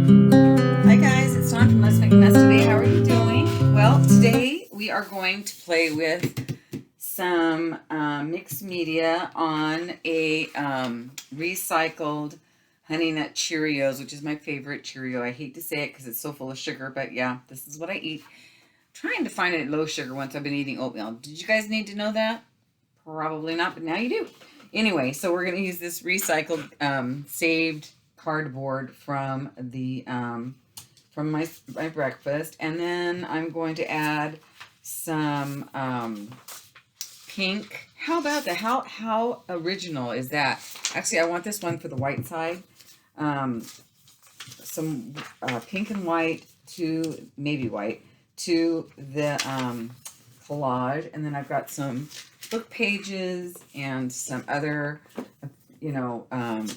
Hi guys, it's Dawn from Let's Make a Mess today. How are you doing? Well, today we are going to play with some mixed media on a recycled Honey Nut Cheerios, which is my favorite Cheerio. I hate to say it because it's so full of sugar, but yeah, this is what I eat. Trying to find it low sugar once I've been eating oatmeal. Did you guys need to know that? Probably not, but now you do. Anyway, so we're going to use this recycled saved cardboard from the from my breakfast, and then I'm going to add some pink. How about that? How original is that? Actually, I want this one for the white side. Some pink and white to maybe white to the collage, and then I've got some book pages and some other,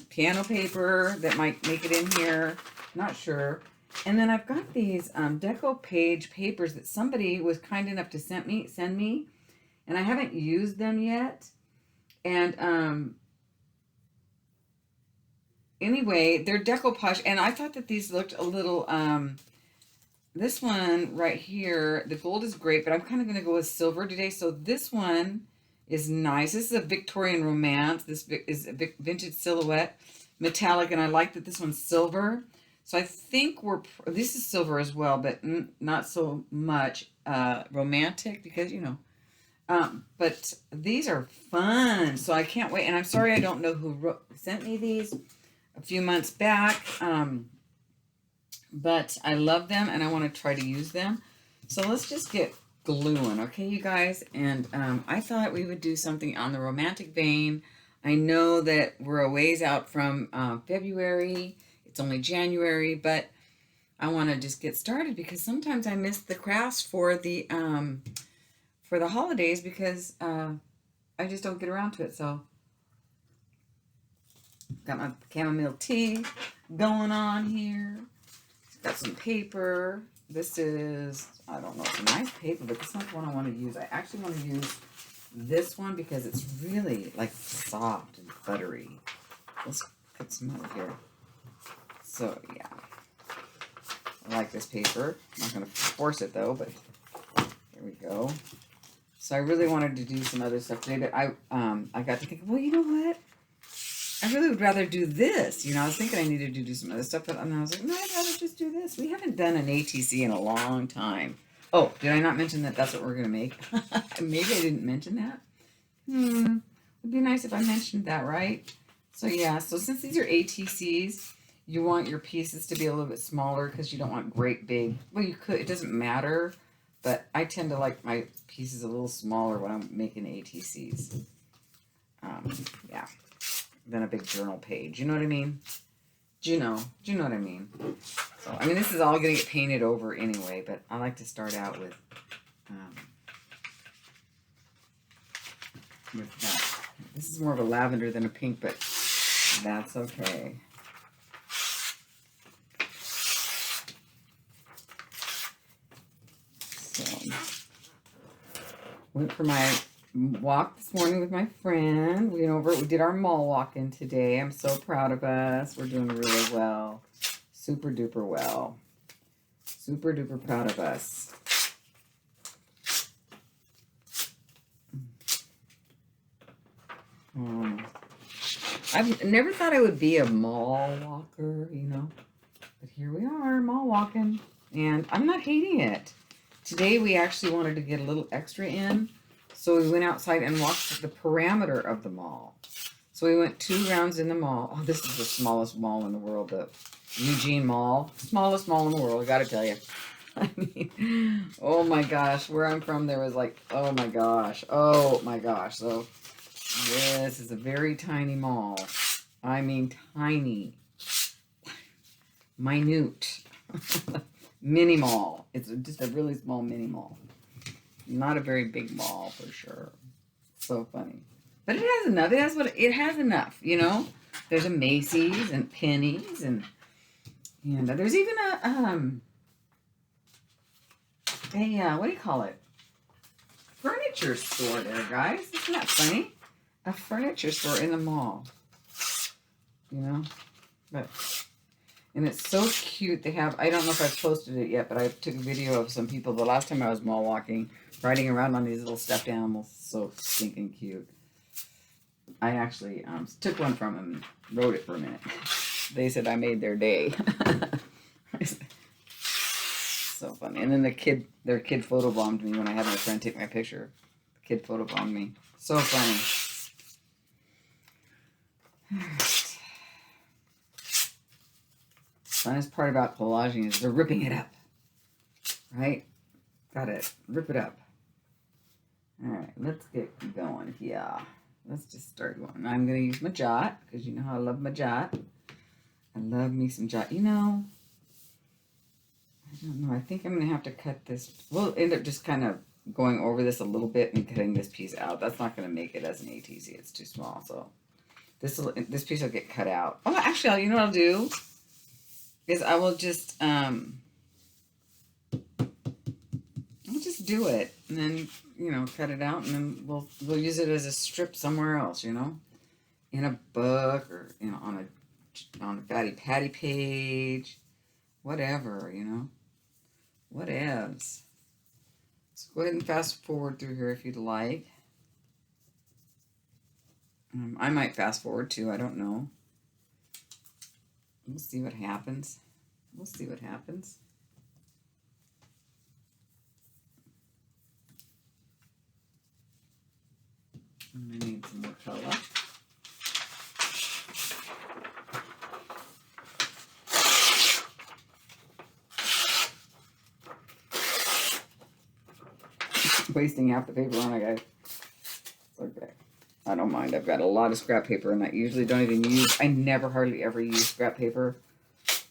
piano paper that might make it in here. Not sure. And then I've got these deco page papers that somebody was kind enough to send me, and I haven't used them yet. And anyway, they're decoupage, and I thought that these looked a little. This one right here, the gold is great, but I'm kind of going to go with silver today. So this one is nice. This is a Victorian Romance. This is a vintage silhouette, metallic, and I like that this one's silver. So I think this is silver as well, but not so much romantic because, but these are fun. So I can't wait. And I'm sorry I don't know who sent me these a few months back. But I love them and I want to try to use them. So let's just get gluing, okay, you guys? And I thought we would do something on the romantic vein. I know that we're a ways out from February. It's only January, but I want to just get started because sometimes I miss the crafts for the holidays because I just don't get around to it. So got my chamomile tea going on here. Got some paper. This is, I don't know, it's a nice paper, but it's not the one I want to use. I actually want to use this one because it's really like soft and buttery. Let's put some out here. So yeah, I like this paper. I'm not going to force it though, but here we go. So I really wanted to do some other stuff today, but I got to think, well, you know what? I really would rather do this. I was thinking I needed to do some other stuff, but I was like, no, I'd rather just do this. We haven't done an ATC in a long time. Oh, did I not mention that that's what we're going to make? Maybe I didn't mention that. It'd be nice if I mentioned that, right? So yeah, so since these are ATCs, you want your pieces to be a little bit smaller because you don't want great big, well, you could, it doesn't matter, but I tend to like my pieces a little smaller when I'm making ATCs. Yeah. Than a big journal page. You know what I mean? Do you know what I mean? So, I mean, this is all going to get painted over anyway, but I like to start out with that. This is more of a lavender than a pink, but that's okay. So, went for my walk this morning with my friend. We did our mall walk-in today. I'm so proud of us. We're doing really well. Super duper well. Super duper proud of us. I've never thought I would be a mall walker, but here we are, mall walking, and I'm not hating it. Today we actually wanted to get a little extra in. So we went outside and walked the perimeter of the mall. So we went 2 rounds in the mall. Oh, this is the smallest mall in the world, the Eugene Mall. Smallest mall in the world, I gotta tell you. I mean, oh my gosh, where I'm from, there was like, oh my gosh. So this is a very tiny mall. I mean, tiny. Minute. Mini mall. It's just a really small mini mall. Not a very big mall for sure. So funny. But it has enough. It has enough, There's a Macy's and Penny's and there's even a what do you call it? Furniture store there, guys. Isn't that funny? A furniture store in the mall. But And it's so cute. They have, I don't know if I've posted it yet, but I took a video of some people the last time I was mall walking, riding around on these little stuffed animals. So stinking cute. I actually took one from them and rode it for a minute. They said I made their day. So funny. And then their kid photobombed me when I had my friend take my picture. The kid photobombed me. So funny. Funnest part about collaging is they're ripping it up. Right? Got it. Rip it up. Alright, let's get going here. Let's just start going. I'm going to use my jot, because you know how I love my jot. I love me some jot. You know, I don't know. I think I'm going to have to cut this. We'll end up just kind of going over this a little bit and cutting this piece out. That's not going to make it as an ATC. It's too small. So this piece will get cut out. Oh, actually, you know what I'll do? Is I will just do it and then, you know, cut it out, and then we'll use it as a strip somewhere else, you know, in a book, or, you know, on a Fatty Patty page, whatever, you know, whatevs. So go ahead and fast forward through here if you'd like. I might fast forward too. I don't know. We'll see what happens. We'll see what happens. I need some more color. Wasting half the paper on it, guys. It's okay. I don't mind. I've got a lot of scrap paper, and I usually don't even use. I never hardly ever use scrap paper.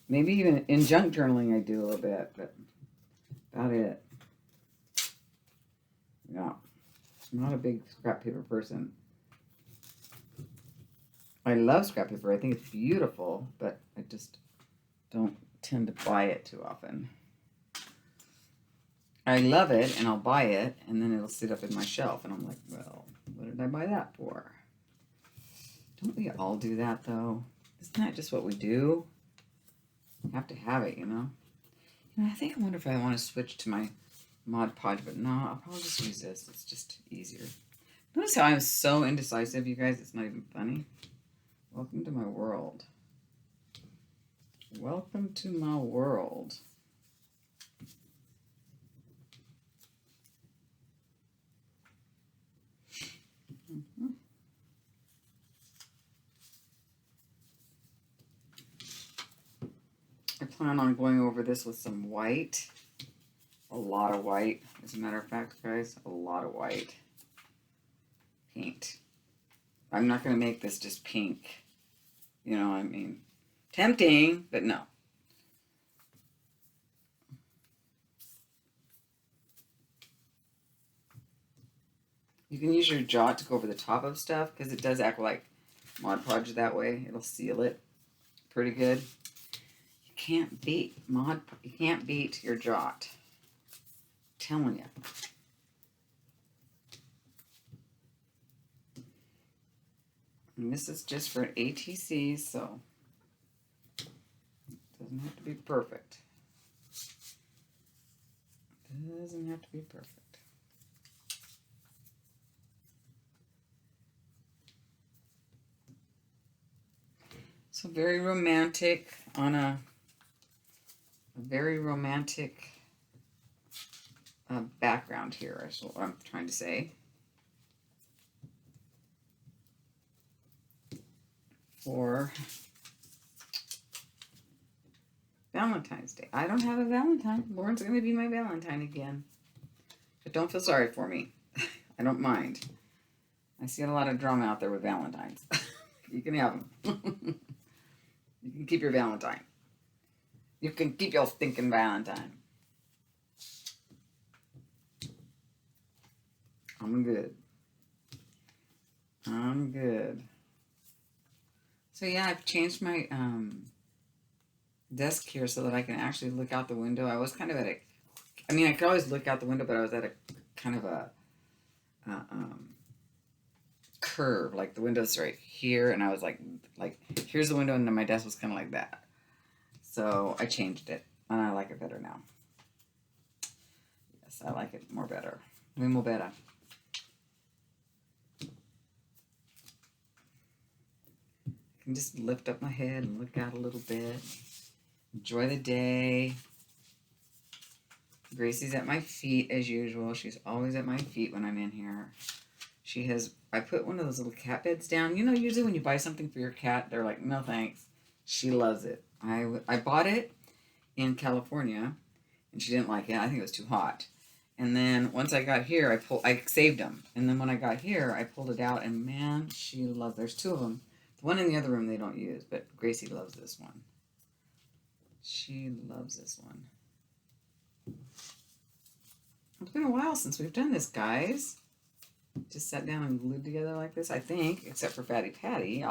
Maybe even in junk journaling I do a little bit, but about it. Yeah. I'm not a big scrap paper person. I love scrap paper. I think it's beautiful, but I just don't tend to buy it too often. I love it, and I'll buy it, and then it'll sit up in my shelf, and I'm like, well, what did I buy that for? Don't we all do that, though? Isn't that just what we do? You have to have it, you know? And I think I wonder if I want to switch to my Mod Podge, but no, I'll probably just use this. It's just easier. Notice how I'm so indecisive, you guys? It's not even funny. Welcome to my world. Welcome to my world. I plan on going over this with some white. A lot of white. As a matter of fact, guys, a lot of white paint. I'm not going to make this just pink. You know, I mean, tempting, but no. You can use your jot to go over the top of stuff, because it does act like Mod Podge that way. It'll seal it pretty good. You can't beat your jot. I'm telling you. And this is just for ATCs, so it doesn't have to be perfect. It doesn't have to be perfect. So very romantic on a very romantic background here is what I'm trying to say. For Valentine's Day. I don't have a Valentine. Lauren's going to be my Valentine again. But don't feel sorry for me. I don't mind. I see a lot of drama out there with Valentines. You can have them. You can keep your Valentine. You can keep your stinking Valentine. I'm good. I'm good. So yeah, I've changed my desk here so that I can actually look out the window. I was kind of at a, I mean, I could always look out the window, but I was at a kind of a curve. Like the window's right here, and I was like here's the window, and then my desk was kind of like that. So I changed it, and I like it better now. Yes, I like it more better. Muy more better. I can just lift up my head and look out a little bit. Enjoy the day. Gracie's at my feet as usual. She's always at my feet when I'm in here. I put one of those little cat beds down. You know, usually when you buy something for your cat, they're like, no thanks. She loves it. I bought it in California, and she didn't like it. I think it was too hot. And then once I got here, I saved them. And then when I got here, I pulled it out, and man, she loves. There's two of them. The one in the other room they don't use, but Gracie loves this one. She loves this one. It's been a while since we've done this, guys. Just sat down and glued together like this, I think, except for Fatty Patty.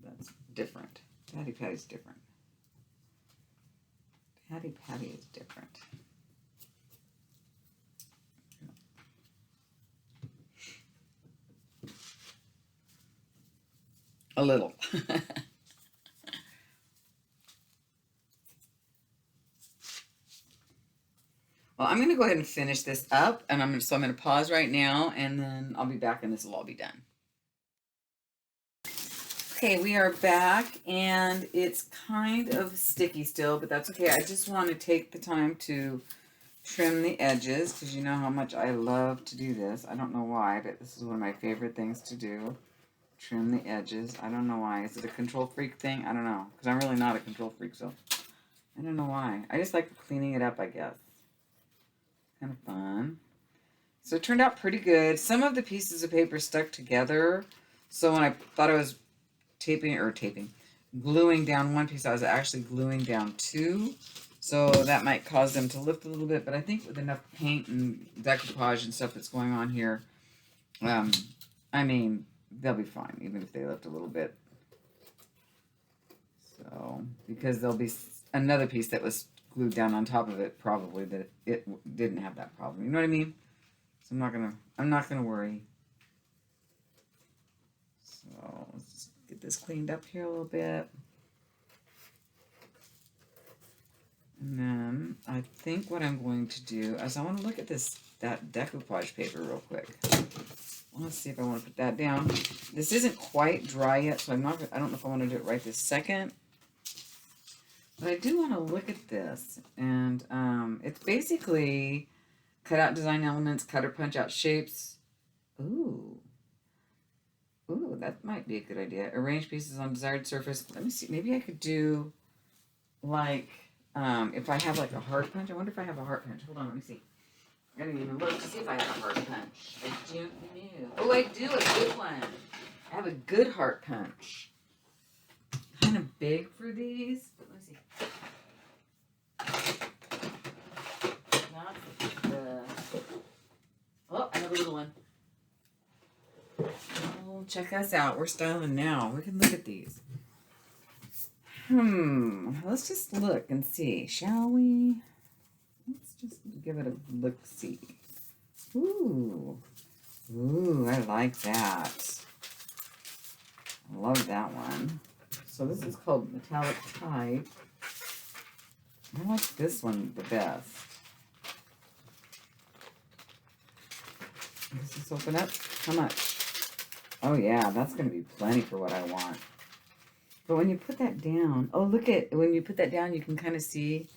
That's different. Fatty Patty's different. Fatty Patty is different. A little. Well, I'm going to go ahead and finish this up, and I'm going to pause right now, and then I'll be back, and this will all be done. Okay, we are back, and it's kind of sticky still, but that's okay. I just want to take the time to trim the edges, because you know how much I love to do this. I don't know why, but this is one of my favorite things to do. Trim the edges. I don't know why. Is it a control freak thing? I don't know, because I'm really not a control freak, so I don't know why. I just like cleaning it up, I guess. Kind of fun. So it turned out pretty good. Some of the pieces of paper stuck together. So when I thought I was gluing down one piece, I was actually gluing down two. So that might cause them to lift a little bit. But I think with enough paint and decoupage and stuff that's going on here, I mean, they'll be fine, even if they lift a little bit. So, because there'll be another piece that was glued down on top of it, probably, that it didn't have that problem. You know what I mean? So I'm not gonna worry. So let's just get this cleaned up here a little bit. And then I think what I'm going to do is I want to look at that decoupage paper real quick. Let's see if I want to put that down. This isn't quite dry yet, so I don't know if I want to do it right this second. But I do want to look at this, and it's basically cut out design elements, cut or punch out shapes. Ooh, that might be a good idea. Arrange pieces on desired surface. Let me see. Maybe I could do like if I have like a heart punch. I wonder if I have a heart punch. Hold on, let me see. I didn't even look to see if I have a heart punch. I don't know. Oh, I do, a good one. I have a good heart punch. Kind of big for these, but let me see. Oh, another little one. Oh, check us out. We're styling now. We can look at these. Let's just look and see, shall we? Let's just give it a look-see. Ooh, I like that. I love that one. So this is called Metallic Type. I like this one the best. Let's just open up. How much? Oh yeah, that's going to be plenty for what I want. But when you put that down, oh look at, when you put that down, you can kind of see,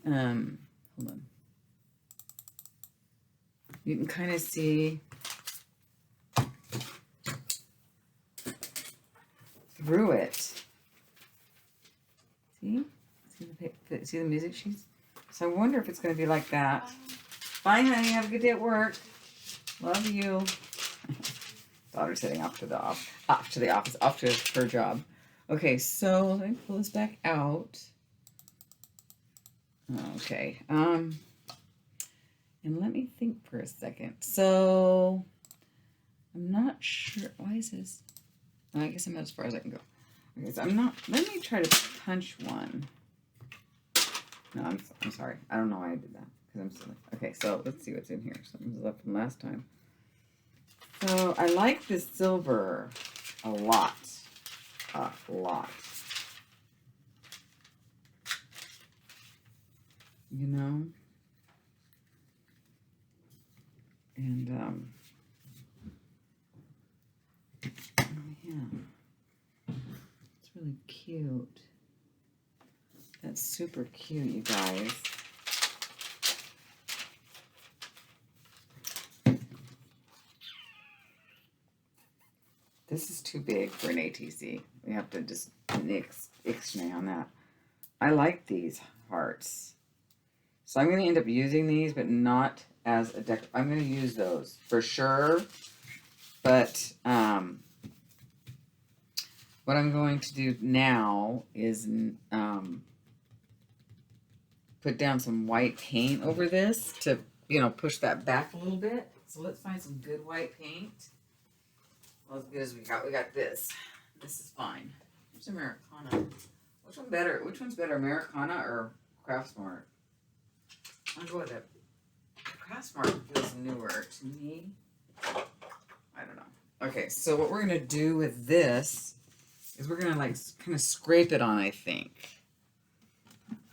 hold on. You can kind of see through it. See? See the music sheets? So I wonder if it's going to be like that. Bye, honey. Have a good day at work. Love you. Daughter's heading off to the office, off to her job. Okay, so let me pull this back out. Okay. And let me think for a second. So I'm not sure. Why is this? I guess I'm as far as I can go. Okay, so I'm not. Let me try to punch one. No, I'm sorry. I don't know why I did that because I'm silly. Okay, so let's see what's in here. Something's left from last time. So I like this silver a lot. A lot. you know? And, oh yeah, it's really cute. That's super cute, you guys. This is too big for an ATC. We have to just ixnay on that. I like these hearts. So I'm going to end up using these, but not as a deck. I'm going to use those for sure. But what I'm going to do now is put down some white paint over this to, you know, push that back a little bit. So let's find some good white paint. Well, as good as we got. We got this. This is fine. Here's Americana. Which one better? Which one's better, Americana or Craftsmart? I'll go with it. Craftsmart feels newer to me. I don't know. Okay, so what we're gonna do with this is we're gonna like kind of scrape it on, I think.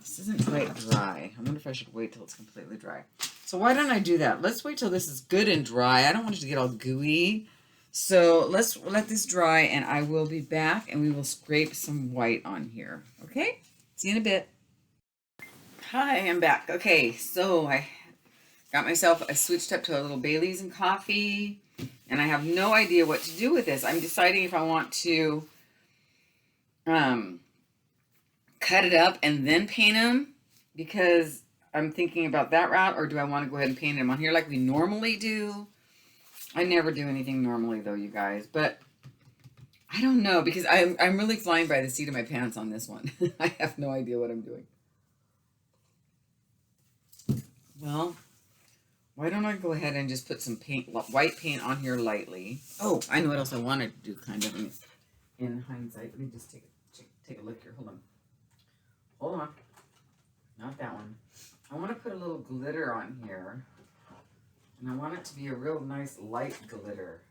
This isn't quite dry. I wonder if I should wait till it's completely dry. So why don't I do that? Let's wait till this is good and dry. I don't want it to get all gooey. So let's let this dry and I will be back and we will scrape some white on here. Okay? See you in a bit. Hi, I'm back. Okay, so I switched up to a little Bailey's and coffee and I have no idea what to do with this. I'm deciding if I want to cut it up and then paint them because I'm thinking about that route, or do I want to go ahead and paint them on here like we normally do? I never do anything normally though, you guys, but I don't know because I'm really flying by the seat of my pants on this one. I have no idea what I'm doing. Well, why don't I go ahead and just put some paint, white paint on here lightly. Oh, I know what else I wanted to do kind of in hindsight. Let me just take a look here. Hold on. Not that one. I want to put a little glitter on here. And I want it to be a real nice light glitter.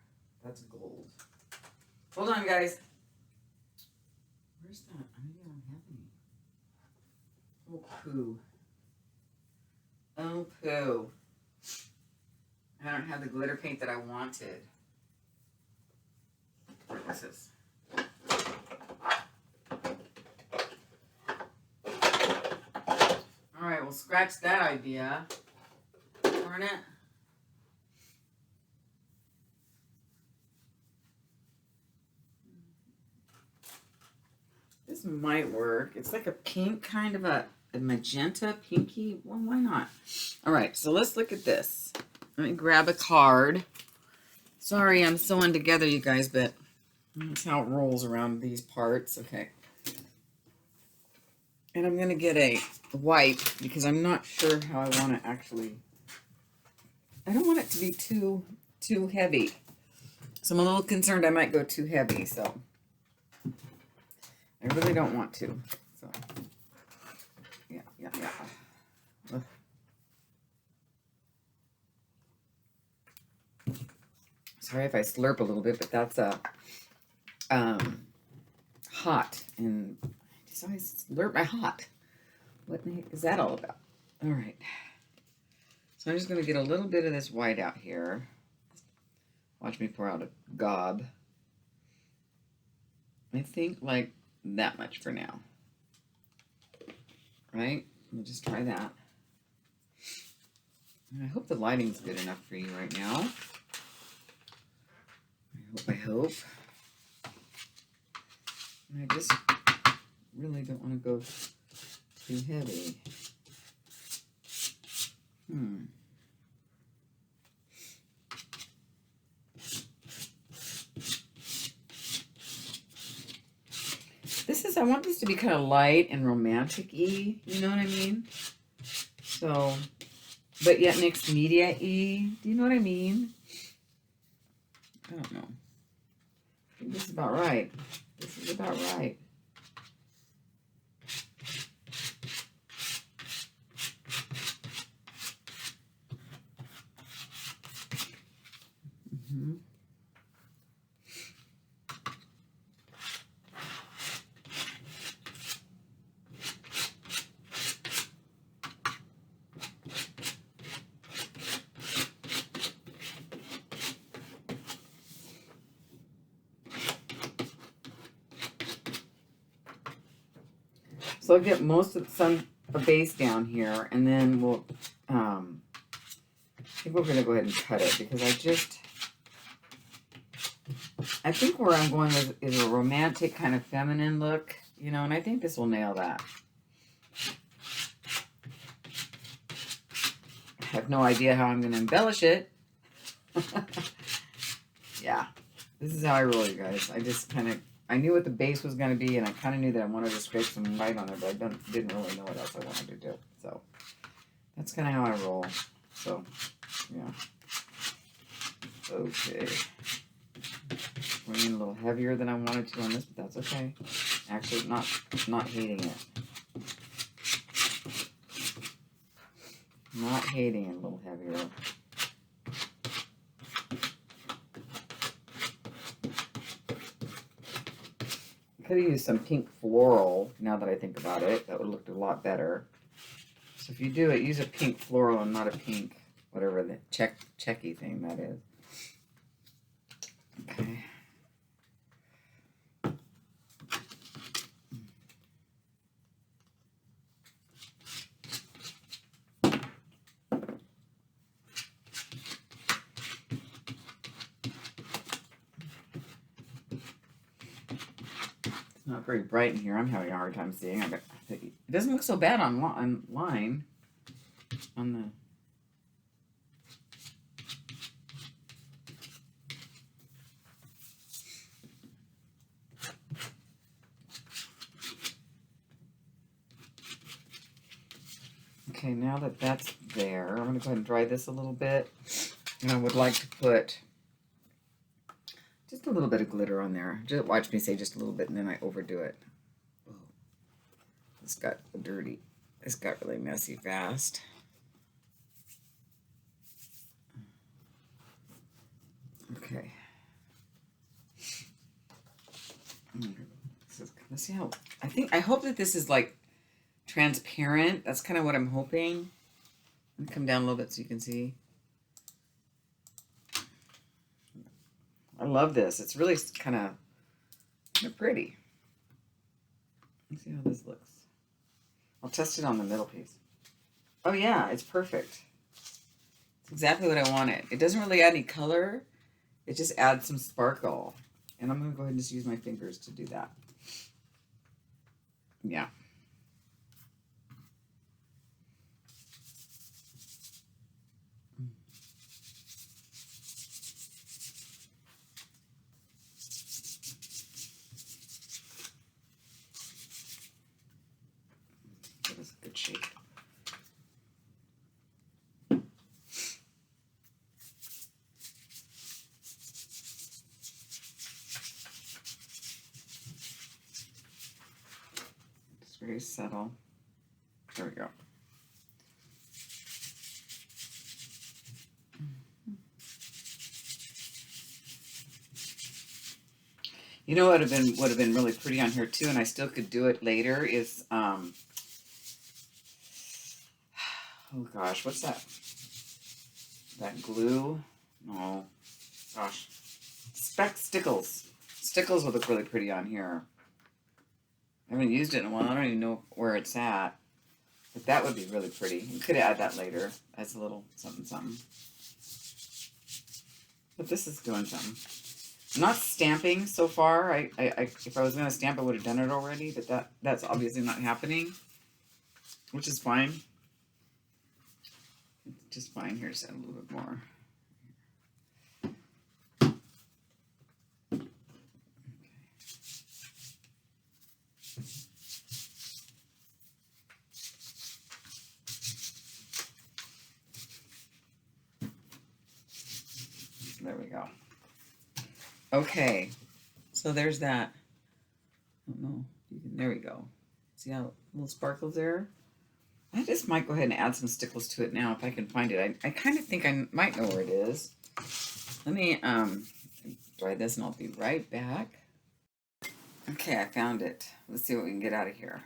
That's gold. Hold on, guys. Where's that? Maybe I don't have any. Oh, poo. Oh, poo. I don't have the glitter paint that I wanted. Where is this? All right, we'll scratch that idea. Darn it. This might work. It's like a pink, kind of a magenta, pinky. Well, why not? All right, so let's look at this. Let me grab a card. Sorry, I'm sewing together, you guys, but that's how it rolls around these parts. Okay. And I'm going to get a wipe because I'm not sure how I want to actually... I don't want it to be too heavy. So I'm a little concerned I might go too heavy, so... I really don't want to. So, yeah. Ugh. Sorry if I slurp a little bit, but that's hot, and I just always slurp my hot. What the heck is that all about? All right. So I'm just going to get a little bit of this white out here. Watch me pour out a gob. I think like that much for now. Right? We'll just try that. And I hope the lighting's good enough for you right now. I hope. And I just really don't want to go too heavy. I want this to be kind of light and romantic-y, you know what I mean? So, but yet mixed media-y, do you know what I mean? I don't know. I think this is about right. This is about right. So I'll get most of a base down here, and then we'll, I think we're going to go ahead and cut it, because I think where I'm going is a romantic kind of feminine look, you know, and I think this will nail that. I have no idea how I'm going to embellish it. Yeah, this is how I roll, you guys. I knew what the base was going to be, and I kind of knew that I wanted to scrape some white on it, but I didn't really know what else I wanted to do. So that's kind of how I roll. So, yeah. Okay. Going in a little heavier than I wanted to on this, but that's okay. Actually, not hating it. Not hating it a little heavier. Could have used some pink floral, now that I think about it. That would have looked a lot better. So if you do it, use a pink floral and not a pink, whatever the checky thing that is. Okay. Not very bright in here. I'm having a hard time seeing. It doesn't look so bad online. On the okay, now that that's there, I'm going to go ahead and dry this a little bit, and I would like to put just a little bit of glitter on there. Just watch me say just a little bit, and then I overdo it. Oh, this got dirty. This got really messy fast. Okay. Let's see how. I hope that this is like transparent. That's kind of what I'm hoping. Let me come down a little bit so you can see. I love this. It's really kind of pretty. Let's see how this looks. I'll test it on the middle piece. Oh yeah, it's perfect. It's exactly what I wanted. It doesn't really add any color. It just adds some sparkle. And I'm going to go ahead and just use my fingers to do that. Yeah. That is a good shape. It's very subtle. There we go. You know what would have been really pretty on here too, and I still could do it later, is oh gosh, what's that? That glue? No. Gosh. Stickles. Stickles would look really pretty on here. I haven't used it in a while. I don't even know where it's at. But that would be really pretty. You could add that later as a little something something. But this is doing something. I'm not stamping so far. If I was going to stamp, I would have done it already, but that's obviously not happening, which is fine. It's just fine. Here, just add a little bit more. There we go. Okay, so there's that. I don't know. There we go. See how little sparkles there? I just might go ahead and add some stickles to it now if I can find it. I kind of think I might know where it is. Let me dry this and I'll be right back. Okay, I found it. Let's see what we can get out of here.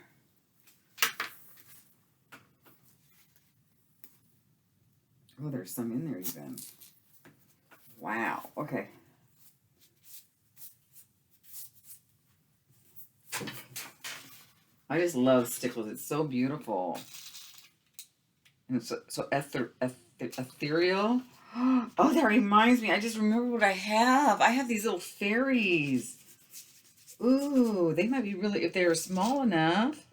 Oh, there's some in there even. Wow, okay. I just love stickles. It's so beautiful. And it's so ethereal. Oh, that reminds me. I just remember what I have. I have these little fairies. Ooh, they might be really, if they were small enough,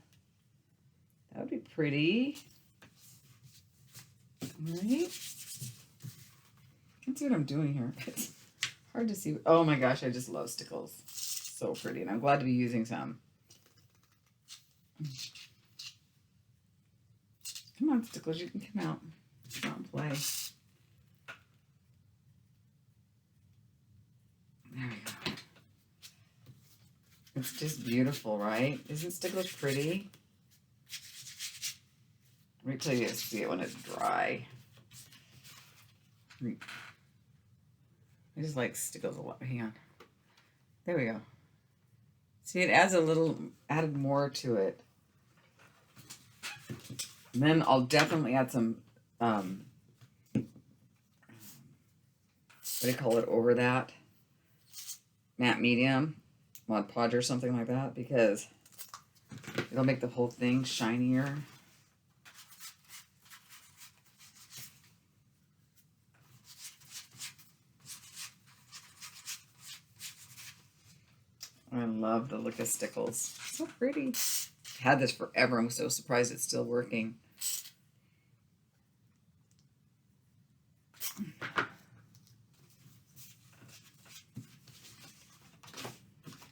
that would be pretty. Right? Can't see what I'm doing here. It's hard to see. Oh my gosh, I just love stickles. So pretty, and I'm glad to be using some. Come on, stickles, you can come out. Come out and play. There we go. It's just beautiful, right? Isn't stickles pretty? Wait till you see it when it's dry. I just like stickles a lot. Hang on. There we go. See, it adds added more to it. And then I'll definitely add some, what do you call it, over that? Matte medium, Mod Podge or something like that, because it'll make the whole thing shinier. I love the look of stickles. So pretty. I've had this forever. I'm so surprised it's still working.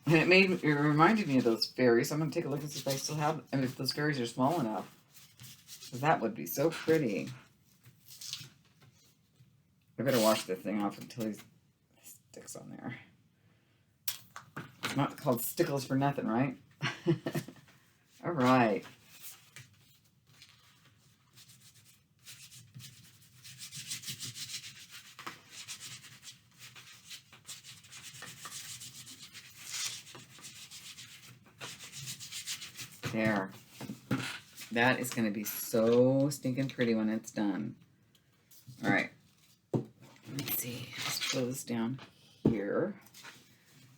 And it reminded me of those fairies. So I'm going to take a look and see if I still have, and if those fairies are small enough. Because that would be so pretty. I better wash the thing off until he sticks on there. It's not called stickles for nothing, right? All right. There. That is going to be so stinking pretty when it's done. All right. Let's see. Let's throw this down here.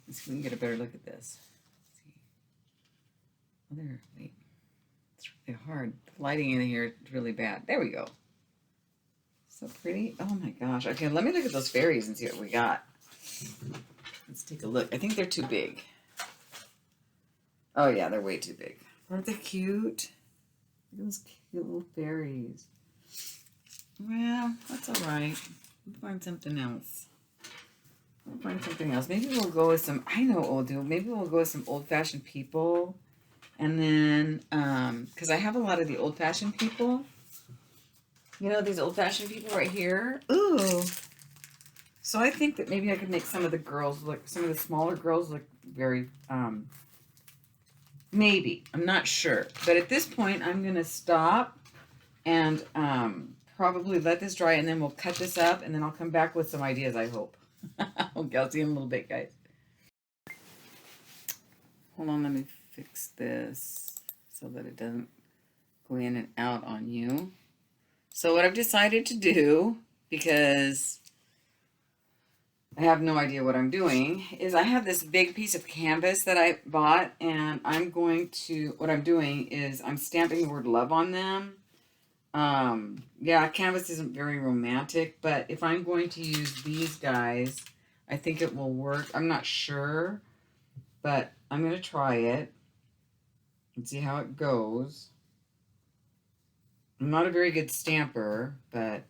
Let's see if we can get a better look at this. Let's see. Oh, there. Wait. It's really hard. The lighting in here is really bad. There we go. So pretty. Oh my gosh. Okay, let me look at those fairies and see what we got. Let's take a look. I think they're too big. Oh yeah, they're way too big. Aren't they cute? Look at those cute little fairies. Well, that's all right. We'll find something else. We'll find something else. Maybe we'll go with some, I know what we'll do. Maybe we'll go with some old-fashioned people. And then, because I have a lot of the old-fashioned people. You know, these old-fashioned people right here. Ooh. So I think that maybe I could make some of the girls look, some of the smaller girls look very, maybe. I'm not sure. But at this point, I'm going to stop and probably let this dry, and then we'll cut this up, and then I'll come back with some ideas, I hope. Okay, I'll see you in a little bit, guys. Hold on, let me fix this so that it doesn't go in and out on you. So what I've decided to do, because I have no idea what I'm doing, is I have this big piece of canvas that I bought, and I'm going to, what I'm doing is I'm stamping the word love on them. Yeah, canvas isn't very romantic, but if I'm going to use these guys, I think it will work. I'm not sure, but I'm going to try it and see how it goes. I'm not a very good stamper, but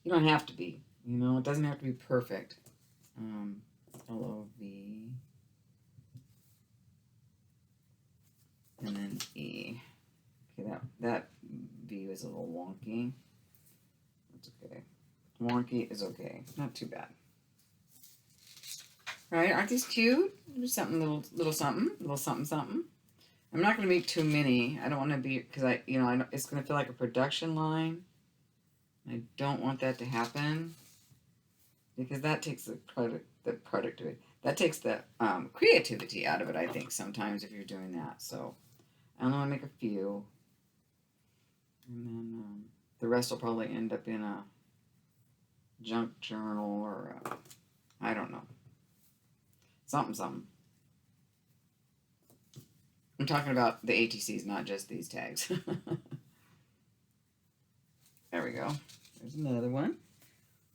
you don't have to be. You know, it doesn't have to be perfect. L-O-V. And then E. Okay, that V is a little wonky. That's okay. Wonky is okay. Not too bad. Right? Aren't these cute? There's something, little something, something. I'm not going to make too many. I don't want to be, because I know it's going to feel like a production line. I don't want that to happen, because that takes the productivity. That takes the creativity out of it, I think, sometimes if you're doing that. So I only want to make a few. And then the rest will probably end up in a junk journal or I don't know. Something. I'm talking about the ATCs, not just these tags. There we go. There's another one.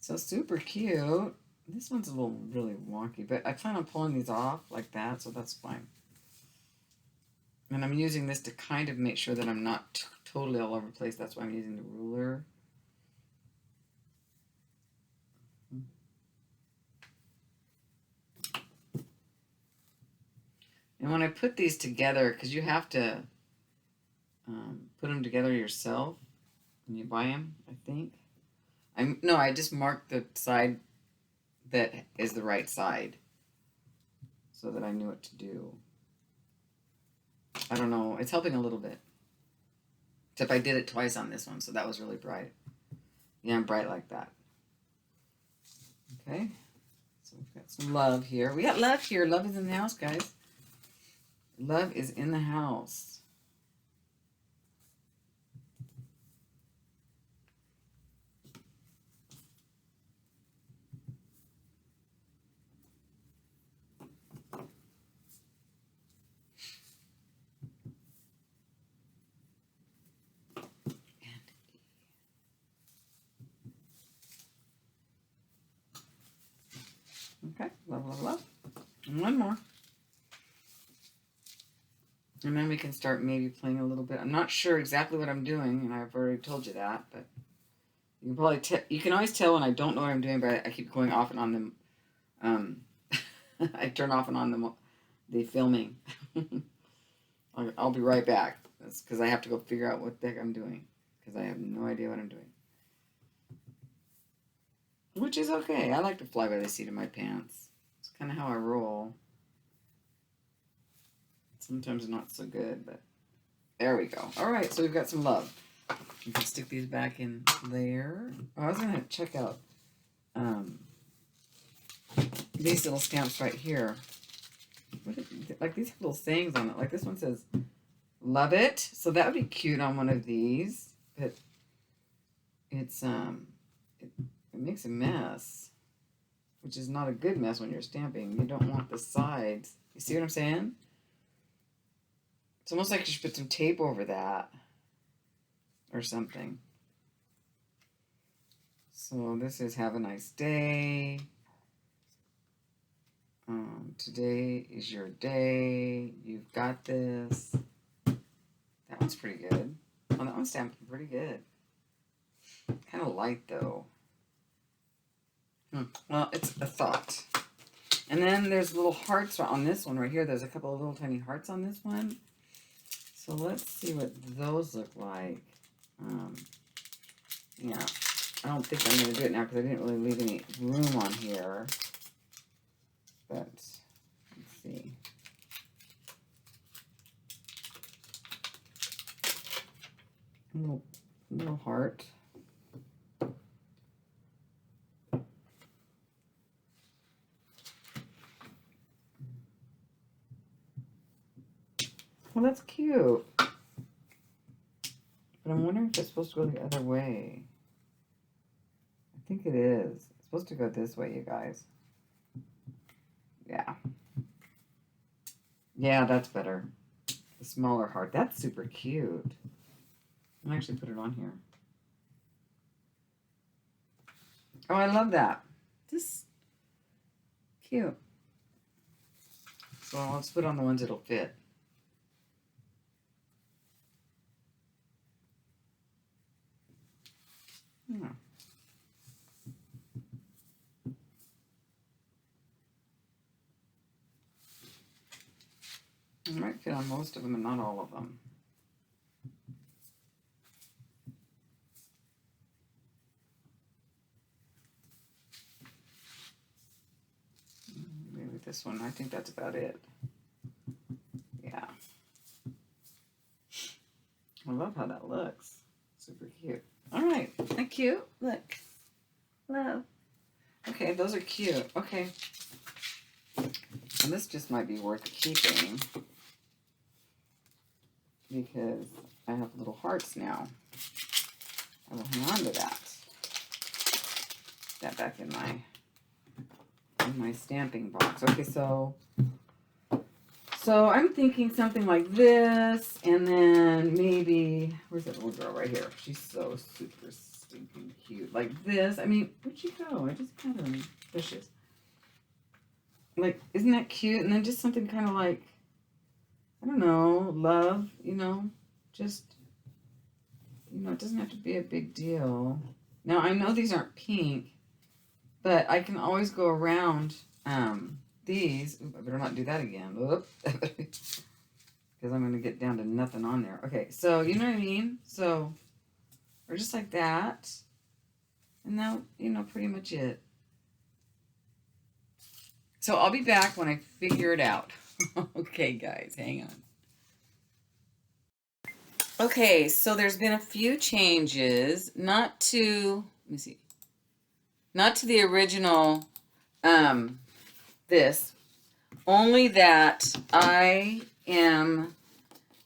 So super cute. This one's a little really wonky, but I plan on pulling these off like that, so that's fine. And I'm using this to kind of make sure that I'm not totally all over the place. That's why I'm using the ruler. And when I put these together, because you have to put them together yourself when you buy them, I think. I just marked the side that is the right side so that I knew what to do. I don't know. It's helping a little bit. Except I did it twice on this one, so that was really bright. Yeah, I'm bright like that. Okay. So we've got some love here. We got love here. Love is in the house, guys. Love is in the house. Okay, love, love, love. And one more. And then we can start maybe playing a little bit. I'm not sure exactly what I'm doing, and I've already told you that, but you can probably you can always tell when I don't know what I'm doing, but I keep going off and on them. I turn off and on the filming. I'll be right back. That's because I have to go figure out what the heck I'm doing, because I have no idea what I'm doing. Which is okay. I like to fly by the seat of my pants. It's kind of how I roll. Sometimes not so good, but there we go. All right, so we've got some love. You can stick these back in there. Oh, I was going to check out these little stamps right here. Like these have little sayings on it. Like this one says, "Love it." So that would be cute on one of these. But it's it makes a mess, which is not a good mess when you're stamping. You don't want the sides. You see what I'm saying? It's almost like you should put some tape over that or something. So this is "Have a nice day. Today is your day. You've got this." That one's pretty good. Oh, that one's stamped pretty good. Kind of light though. Well, it's a thought. And then there's little hearts on this one right here. There's a couple of little tiny hearts on this one. So let's see what those look like. Yeah, I don't think I'm going to do it now because I didn't really leave any room on here. But let's see. Little heart. Well, that's cute. But I'm wondering if it's supposed to go the other way. I think it is. It's supposed to go this way, you guys. Yeah. Yeah, that's better. The smaller heart. That's super cute. I'll actually put it on here. Oh, I love that. This cute. So let's put on the ones that'll fit. Yeah. It might fit on most of them and not all of them. Maybe this one. I think that's about it. Yeah. I love how that looks. Super cute. All right. Thank you. Look. Love. Okay, those are cute. Okay. And this just might be worth keeping because I have little hearts now. I will hang on to that. That back in my stamping box. Okay, so So I'm thinking something like this, and then maybe, where's that little girl right here? She's so super stinking cute. Like this. I mean, where'd she go? I just had her. There she is. Like, isn't that cute? And then just something kind of like, I don't know, love, you know, just, you know, it doesn't have to be a big deal. Now, I know these aren't pink, but I can always go around these. Ooh, I better not do that again. Because I'm going to get down to nothing on there. Okay, so you know what I mean? So, or just like that. And now, you know, pretty much it. So I'll be back when I figure it out. Okay, guys, hang on. Okay, so there's been a few changes, not to, let me see, not to the original, this, only that I am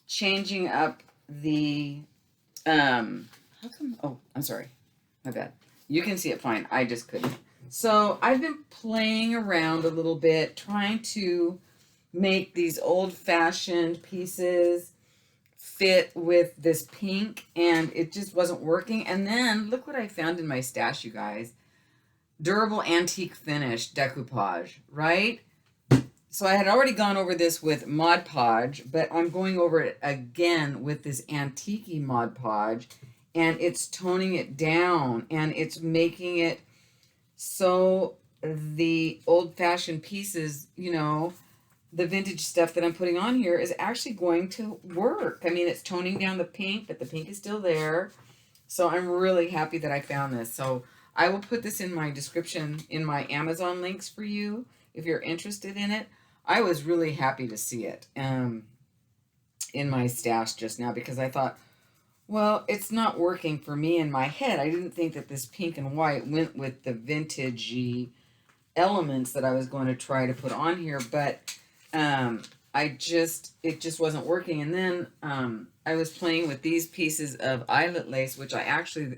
changing up the, how come, oh, I'm sorry, my bad. You can see it fine, I just couldn't. So I've been playing around a little bit, trying to make these old-fashioned pieces fit with this pink, and it just wasn't working. And then look what I found in my stash, you guys. Durable antique finish decoupage, right? So I had already gone over this with Mod Podge, but I'm going over it again with this antique Mod Podge, and it's toning it down, and it's making it so the old-fashioned pieces, you know, the vintage stuff that I'm putting on here is actually going to work. I mean, it's toning down the pink, but the pink is still there. So I'm really happy that I found this. So I will put this in my description in my Amazon links for you if you're interested in it. I was really happy to see it in my stash just now because I thought, well, it's not working for me in my head. I didn't think that this pink and white went with the vintagey elements that I was going to try to put on here, but it just wasn't working. And then I was playing with these pieces of eyelet lace, which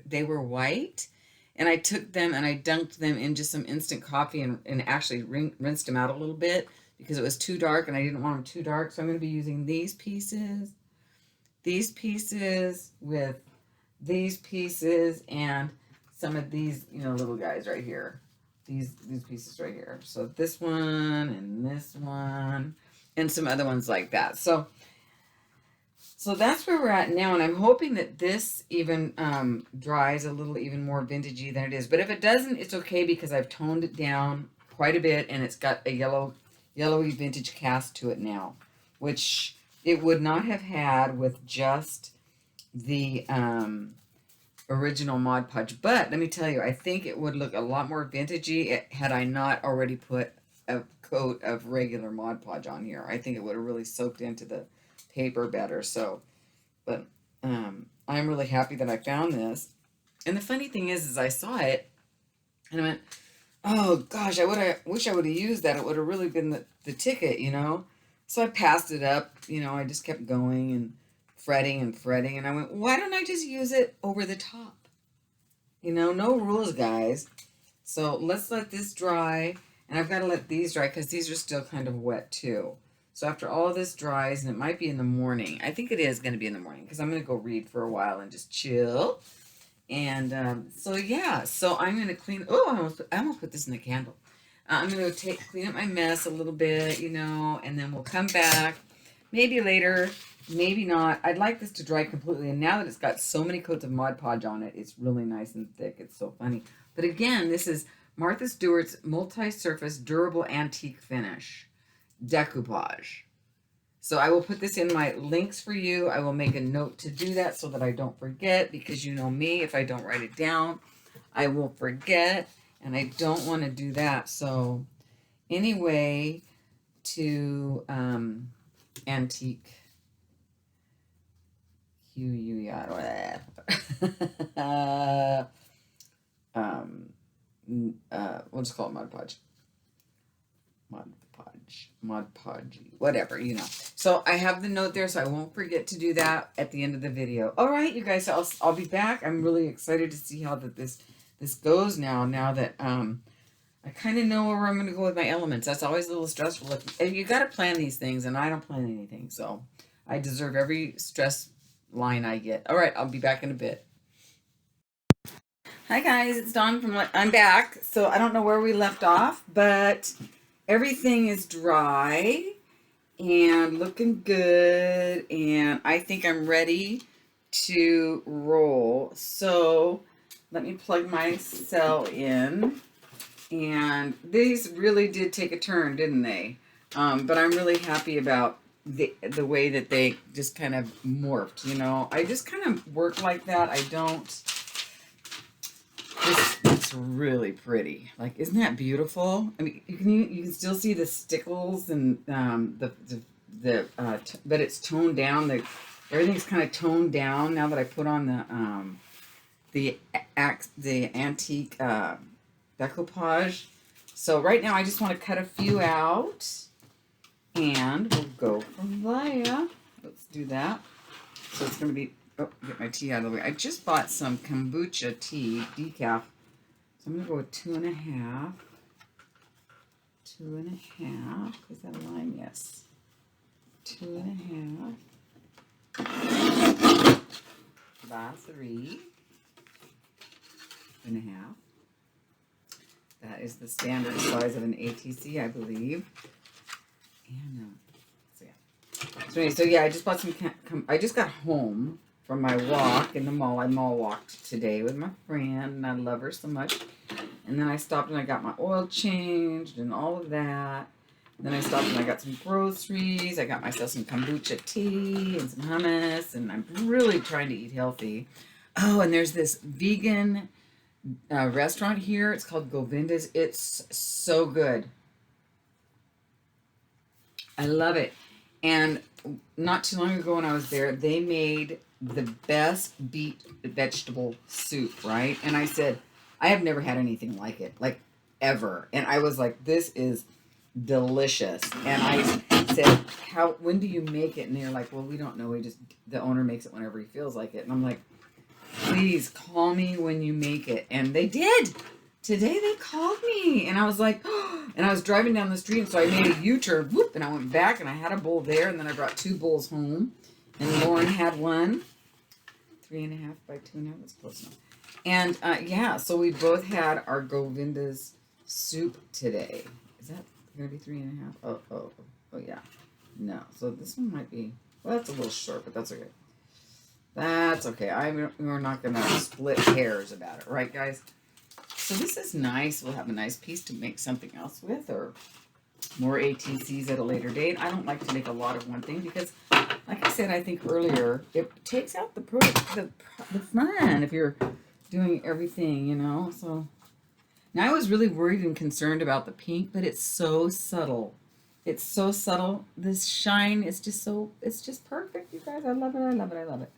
they were white, and I took them and I dunked them in just some instant coffee and actually rinsed them out a little bit because it was too dark and I didn't want them too dark. So I'm going to be using these pieces with these pieces and some of these, you know, little guys right here. These pieces right here. So this one and this one and some other ones like that. So that's where we're at now, and I'm hoping that this even dries a little even more vintagey than it is. But if it doesn't, it's okay because I've toned it down quite a bit, and it's got a yellowy vintage cast to it now, which it would not have had with just the original Mod Podge. But let me tell you, I think it would look a lot more vintagey had I not already put a coat of regular Mod Podge on here. I think it would have really soaked into the paper better. So, but I'm really happy that I found this. And the funny thing is I saw it and I went, oh gosh, wish I would have used that. It would have really been the ticket, you know. So I passed it up, you know. I just kept going and fretting, and I went, why don't I just use it over the top? You know, no rules, guys. So let's let this dry, and I've got to let these dry because these are still kind of wet too. So after all of this dries, and it might be in the morning. I think it is going to be in the morning because I'm going to go read for a while and just chill. And so yeah, so I'm going to clean. Oh, I'm going to put this in the candle. I'm going to clean up my mess a little bit, you know, and then we'll come back maybe later. Maybe not. I'd like this to dry completely. And now that it's got so many coats of Mod Podge on it, it's really nice and thick. It's so funny. But again, this is Martha Stewart's multi-surface durable antique finish decoupage. So I will put this in my links for you. I will make a note to do that so that I don't forget, because you know me, if I don't write it down, I will forget, and I don't want to do that. So anyway, to antique we'll just call it Mod Podge. Mod Podge, whatever, you know. So I have the note there, so I won't forget to do that at the end of the video. All right, you guys, so I'll be back. I'm really excited to see how this goes now that I kind of know where I'm going to go with my elements. That's always a little stressful. You got to plan these things, and I don't plan anything. So I deserve every stress line I get. All right, I'll be back in a bit. Hi guys, it's Dawn I'm back. So I don't know where we left off, but everything is dry and looking good, and I think I'm ready to roll. So let me plug my cell in. And these really did take a turn, didn't they? But I'm really happy about the way that they just kind of morphed, you know. I just kind of work like that. I don't. This looks really pretty. Like, isn't that beautiful? I mean, you can still see the stickles and but it's toned down. Everything's kind of toned down now that I put on the antique decoupage. So right now I just want to cut a few out, and we'll go from there. Let's do that. So it's going to be, oh, get my tea out of the way. I just bought some kombucha tea decaf. So I'm going to go with 2.5. 2.5. Is that a line? Yes. 2.5. By 3. 2.5. That is the standard size of an ATC, I believe. And so yeah, I just bought some. I just got home from my walk in the mall. I mall walked today with my friend, and I love her so much. And then I stopped and I got my oil changed and all of that. And then I stopped and I got some groceries. I got myself some kombucha tea and some hummus, and I'm really trying to eat healthy. Oh, and there's this vegan restaurant here. It's called Govinda's. It's so good. I love it. And not too long ago when I was there, they made the best beet vegetable soup, right? And I said, I have never had anything like it, like ever. And I was like, this is delicious. And I said, when do you make it? And they're like, well, we don't know. The owner makes it whenever he feels like it. And I'm like, please call me when you make it. And they did. Today they called me, and I was like, oh, and I was driving down the street, and so I made a U-turn, whoop, and I went back, and I had a bowl there, and then I brought 2 bowls home, and Lauren had one. 3.5 by 2.5, that's close enough. And yeah, so we both had our Govinda's soup today. Is that going to be 3.5? Oh, yeah. No, so this one might be, well, that's a little short, but that's okay. That's okay. We're not going to split hairs about it, right, guys? So this is nice. We'll have a nice piece to make something else with, or more ATCs at a later date. I don't like to make a lot of one thing because, like I said, I think earlier, it takes out the fun if you're doing everything, you know. So now I was really worried and concerned about the pink, but it's so subtle. It's so subtle. This shine is just it's just perfect, you guys. I love it. I love it. I love it.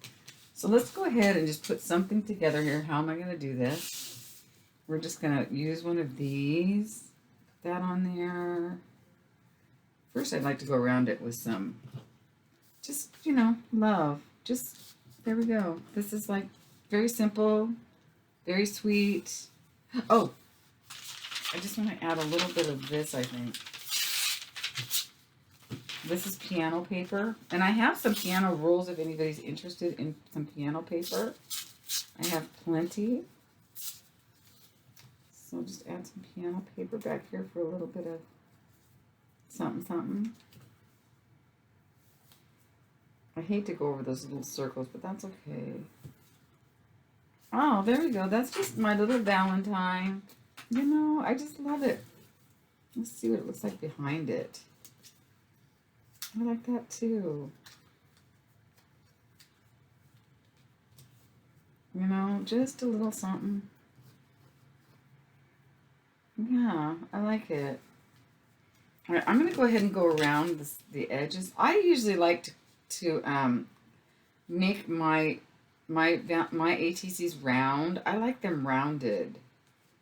So let's go ahead and just put something together here. How am I going to do this? We're just going to use one of these, put that on there. First, I'd like to go around it with some, just, you know, love. Just, there we go. This is like very simple, very sweet. Oh, I just want to add a little bit of this, I think. This is piano paper. And I have some piano rolls if anybody's interested in some piano paper. I have plenty. So just add some piano paper back here for a little bit of something. I hate to go over those little circles, but that's okay. Oh, there we go. That's just my little Valentine. You know, I just love it. Let's see what it looks like behind it. I like that too. You know, just a little something. Yeah, I like it. All right, I'm going to go ahead and go around the edges. I usually like to make my ATCs round. I like them rounded,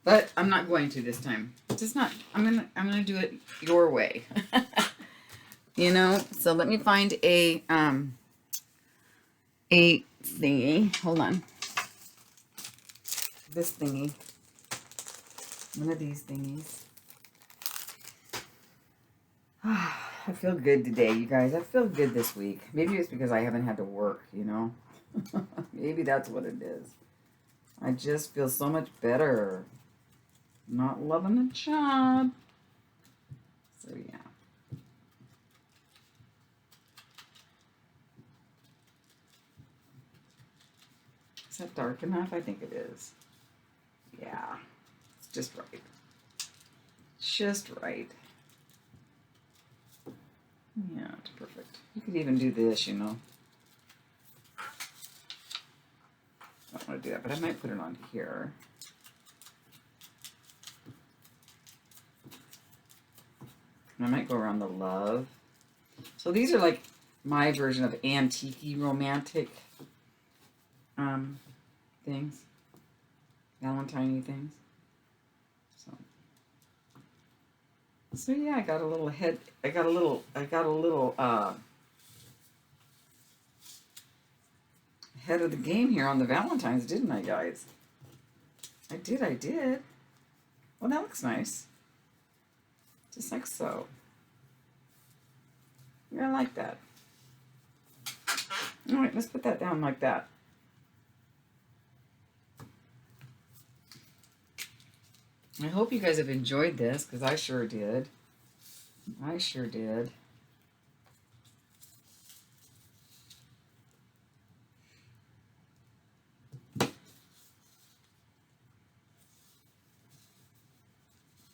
but I'm not going to this time. Just not. I'm gonna do it your way. You know. So let me find a thingy. Hold on. This thingy. One of these thingies. I feel good today, you guys. I feel good this week. Maybe it's because I haven't had to work, you know? Maybe that's what it is. I just feel so much better. Not loving the job. So, yeah. Is that dark enough? I think it is. Yeah. It's just right. Just right. Yeah, it's perfect. You could even do this, you know. I don't want to do that, but I might put it on here. And I might go around the love. So these are like my version of antique-y romantic things. Valentine-y things. So yeah, I got a little head ahead of the game here on the Valentines, didn't I, guys? I did. Well, that looks nice. Just like so. Yeah, I like that. All right, let's put that down like that. I hope you guys have enjoyed this, because I sure did. I sure did. I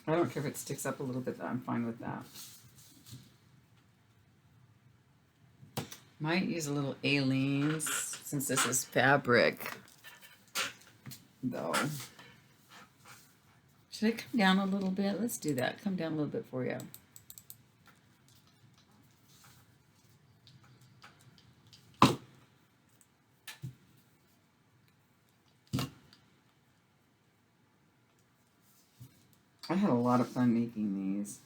don't care if it sticks up a little bit, I'm fine with that. Might use a little Aleene's, since this is fabric, though. Should I come down a little bit? Let's do that. Come down a little bit for you. I had a lot of fun making these.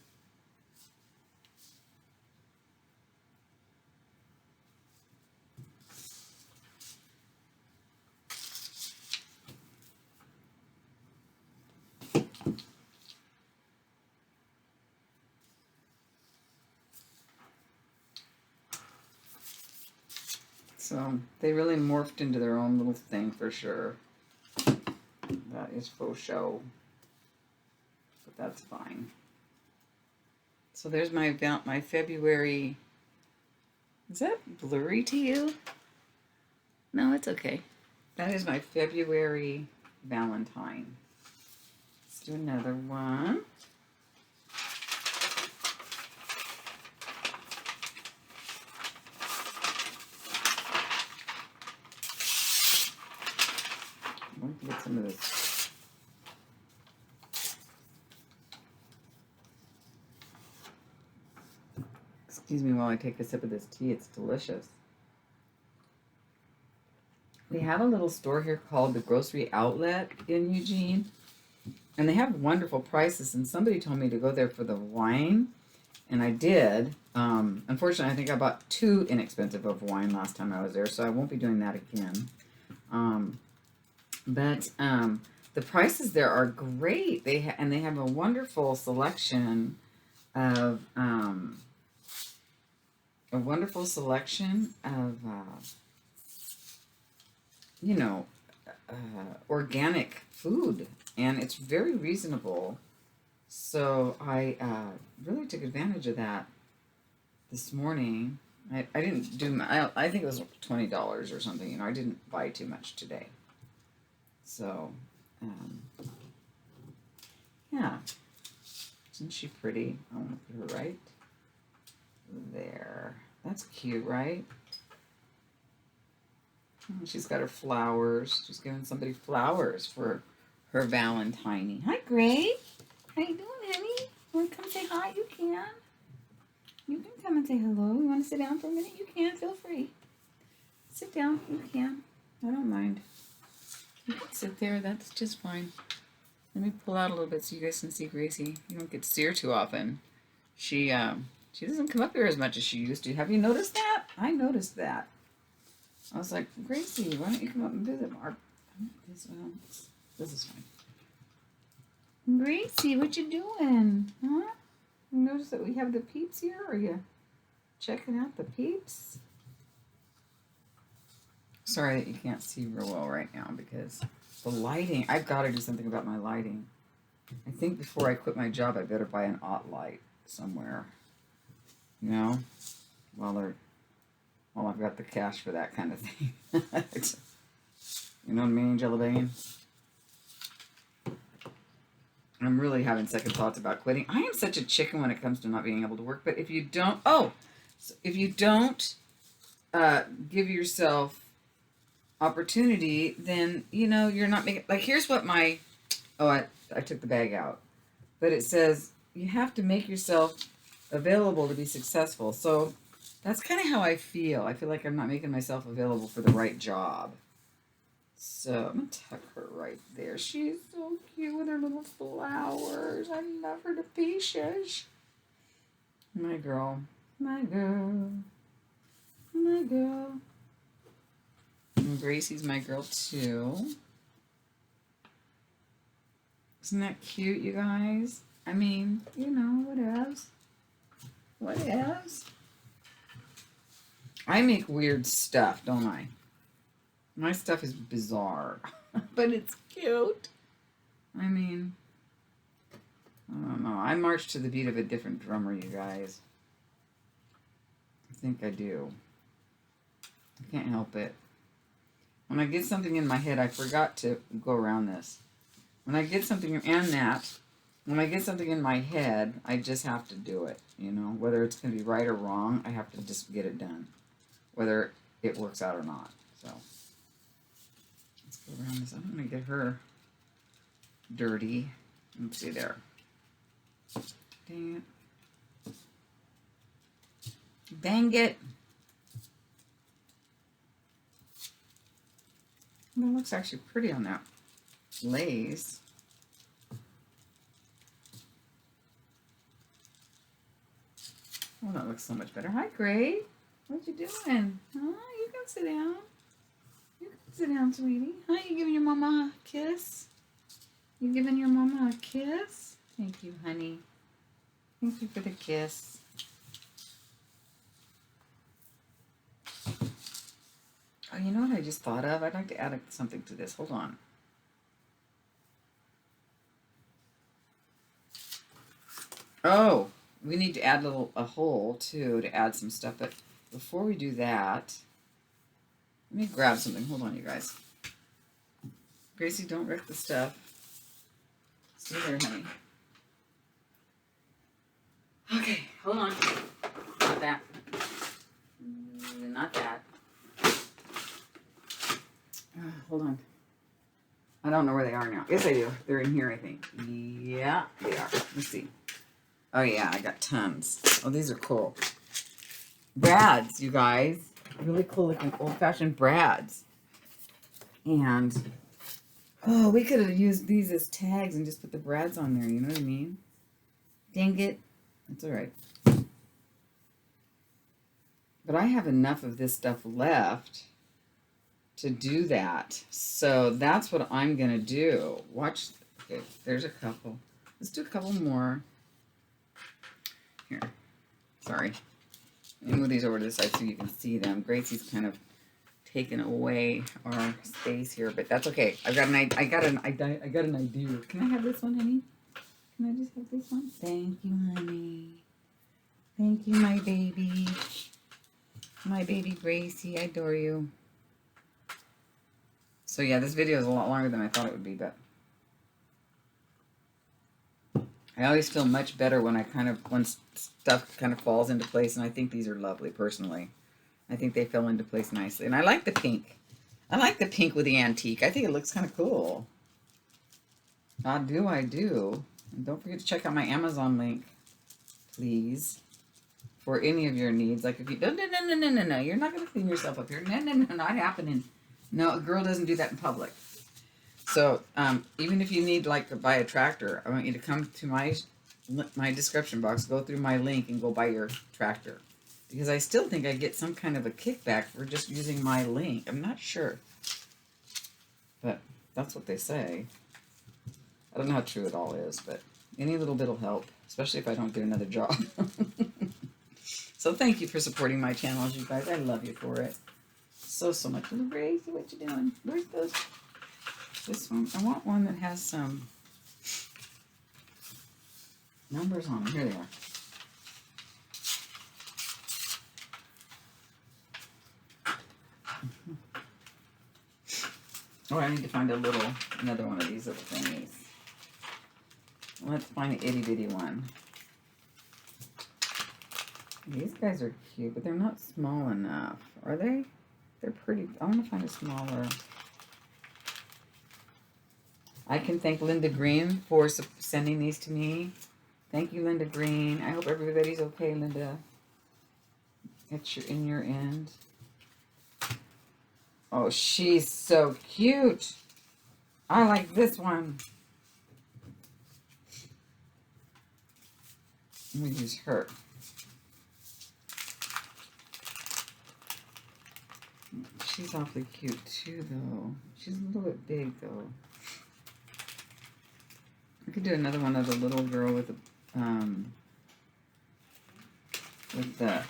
So they really morphed into their own little thing for sure. That is faux show. But that's fine. So there's my February. Is that blurry to you? No, it's okay. That is my February Valentine. Let's do another one. I want to get some of this. Excuse me while I take a sip of this tea. It's delicious. We have a little store here called the Grocery Outlet in Eugene, and they have wonderful prices, and somebody told me to go there for the wine, and I did. Unfortunately, I think I bought too inexpensive of wine last time I was there, so I won't be doing that again. But the prices there are great. They have a wonderful selection of organic food, and it's very reasonable. So I really took advantage of that this morning. I didn't do. I think it was $20 or something. You know, I didn't buy too much today. So, yeah. Isn't she pretty? I want to put her right there. That's cute, right? Oh, she's got her flowers. She's giving somebody flowers for her Valentine. Hi, Gray. How you doing, honey? Want to come say hi? You can. You can come and say hello. You want to sit down for a minute? You can. Feel free. Sit down. You can. I don't mind. You can sit there. That's just fine. Let me pull out a little bit so you guys can see Gracie. You don't get to see her too often. She doesn't come up here as much as she used to. Have you noticed that? I noticed that. I was like, Gracie, why don't you come up and visit Mark? This is fine. Gracie, what you doing? Huh? You notice that we have the peeps here? Are you checking out the peeps? Sorry that you can't see real well right now because the lighting, I've got to do something about my lighting. I think before I quit my job, I better buy an OT light somewhere. You know? Well, I've got the cash for that kind of thing. You know what I mean, Jellybean? I'm really having second thoughts about quitting. I am such a chicken when it comes to not being able to work. But if you don't, if you don't give yourself opportunity, then, you know, you're not making, like, here's what I took the bag out. But it says you have to make yourself available to be successful. So that's kind of how I feel. I feel like I'm not making myself available for the right job. So I'm going to tuck her right there. She's so cute with her little flowers. I love her to pieces. My girl. My girl. My girl. And Gracie's my girl too. Isn't that cute, you guys? I mean, you know, whatevs. Whatevs. I make weird stuff, don't I? My stuff is bizarre, but it's cute. I mean, I don't know. I march to the beat of a different drummer, you guys. I think I do. I can't help it. When I get something in my head, I forgot to go around this. When I get something, when I get something in my head, I just have to do it. You know, whether it's going to be right or wrong, I have to just get it done. Whether it works out or not. So. Go around this. I'm going to get her dirty. Oopsie there. Dang it. Dang it. Well, it looks actually pretty on that lace. Oh, that looks so much better. Hi, Gray. What you doing? Oh, you can sit down. Sit down, sweetie. Hi, you giving your mama a kiss? You giving your mama a kiss? Thank you, honey. Thank you for the kiss. Oh, you know what I just thought of? I'd like to add something to this. Hold on. Oh, we need to add a hole, too, to add some stuff. But before we do that, let me grab something. Hold on, you guys. Gracie, don't wreck the stuff. Stay there, honey. Okay, hold on. Not that. Not that. Hold on. I don't know where they are now. Yes, I do. They're in here, I think. Yeah, they are. Let's see. Oh, yeah, I got tons. Oh, these are cool. Brads, you guys. Really cool looking old-fashioned brads. And, oh, we could have used these as tags and just put the brads on there. You know what I mean? Dang it. That's all right. But I have enough of this stuff left to do that. So that's what I'm going to do. Watch. Okay, there's a couple. Let's do a couple more. Here. Sorry. Let me move these over to the side so you can see them. Gracie's kind of taken away our space here, but that's okay. I got an idea. Can I have this one, honey? Can I just have this one? Thank you, honey. Thank you, my baby. My baby Gracie. I adore you. So yeah, this video is a lot longer than I thought it would be, but I always feel much better when when stuff kind of falls into place, and I think these are lovely, personally. I think they fell into place nicely. And I like the pink. I like the pink with the antique. I think it looks kind of cool. I do. And don't forget to check out my Amazon link, please, for any of your needs. Like if you, no, you're not going to clean yourself up here. No, not happening. No, a girl doesn't do that in public. So even if you need like to buy a tractor, I want you to come to my description box, go through my link, and go buy your tractor. Because I still think I get some kind of a kickback for just using my link. I'm not sure. But that's what they say. I don't know how true it all is, but Any little bit will help, especially if I don't get another job. So thank you for supporting my channels, you guys. I love you for it. So much. Little Gracie, what you doing? Where's those? This one? I want one that has some numbers on them. Here they are. Oh, I need to find another one of these little thingies. Let's find an itty bitty one. These guys are cute, but they're not small enough. Are they? They're pretty. I want to find a smaller. I can thank Linda Green for sending these to me. Thank you, Linda Green. I hope everybody's okay, Linda. It's in your end. Oh, she's so cute. I like this one. Let me use her. She's awfully cute too, though. She's a little bit big, though. I could do another one of the little girl with the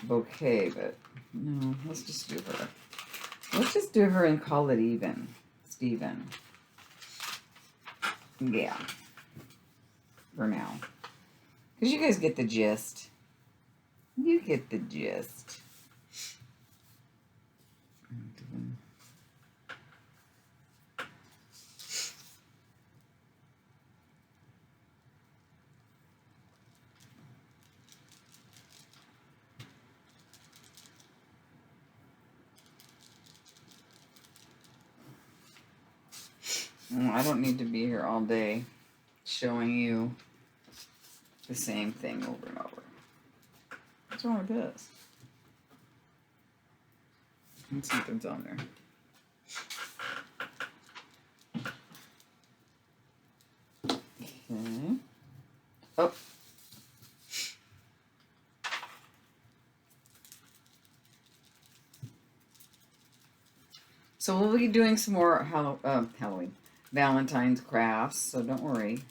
bouquet, but no, let's just do her. Let's just do her and call it even, Steven. Yeah, for now. Because you guys get the gist. You get the gist. I don't need to be here all day showing you the same thing over and over. What's wrong with this? And something's on there. Okay. Oh. So we'll be doing some more Halloween, Valentine's crafts, so don't worry.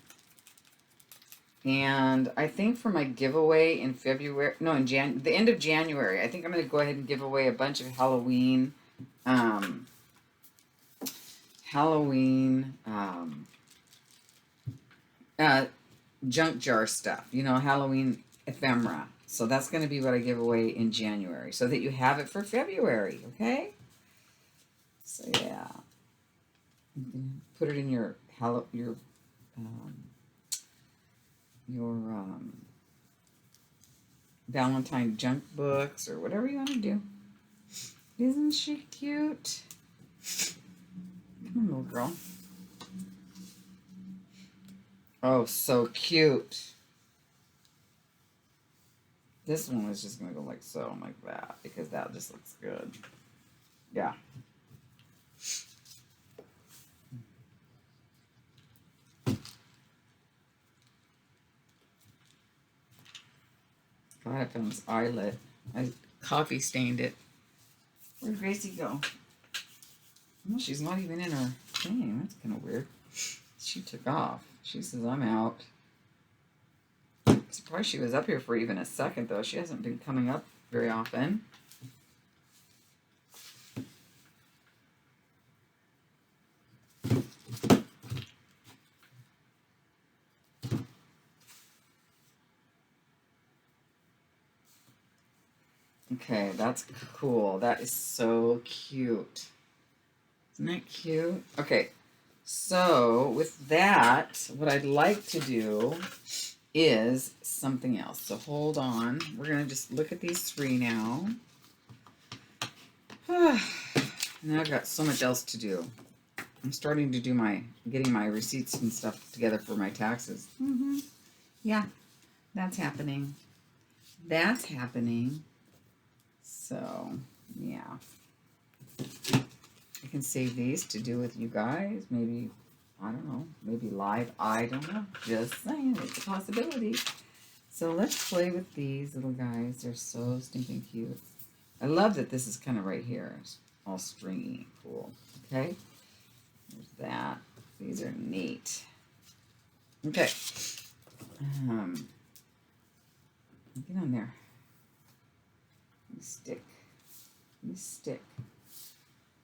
And I think for my giveaway in February, no, in the end of January, I think I'm going to go ahead and give away a bunch of Halloween, junk jar stuff, you know, Halloween ephemera. So that's going to be what I give away in January, so that you have it for February, okay? So yeah, you can put it in your Valentine junk books or whatever you want to do. Isn't she cute? Come on, little girl. Oh, so cute. This one is just going to go like so, like that, because that just looks good. Yeah. God, I found this eyelet. I coffee stained it. Where'd Gracie go? Well, she's not even in her thing. That's kind of weird. She took off. She says, I'm out. I'm surprised she was up here for even a second, though. She hasn't been coming up very often. Okay, that's cool. That is so cute. Isn't that cute? Okay, so with that, what I'd like to do is something else. So hold on. We're going to just look at these three now. Now I've got so much else to do. I'm starting to do getting my receipts and stuff together for my taxes. Yeah, that's happening. That's happening. So, yeah. I can save these to do with you guys. Maybe, I don't know, maybe live. I don't know. Just saying, it's a possibility. So let's play with these little guys. They're so stinking cute. I love that this is kind of right here. It's all stringy. Cool. Okay. There's that. These are neat. Okay. Get on there. Stick. Stick.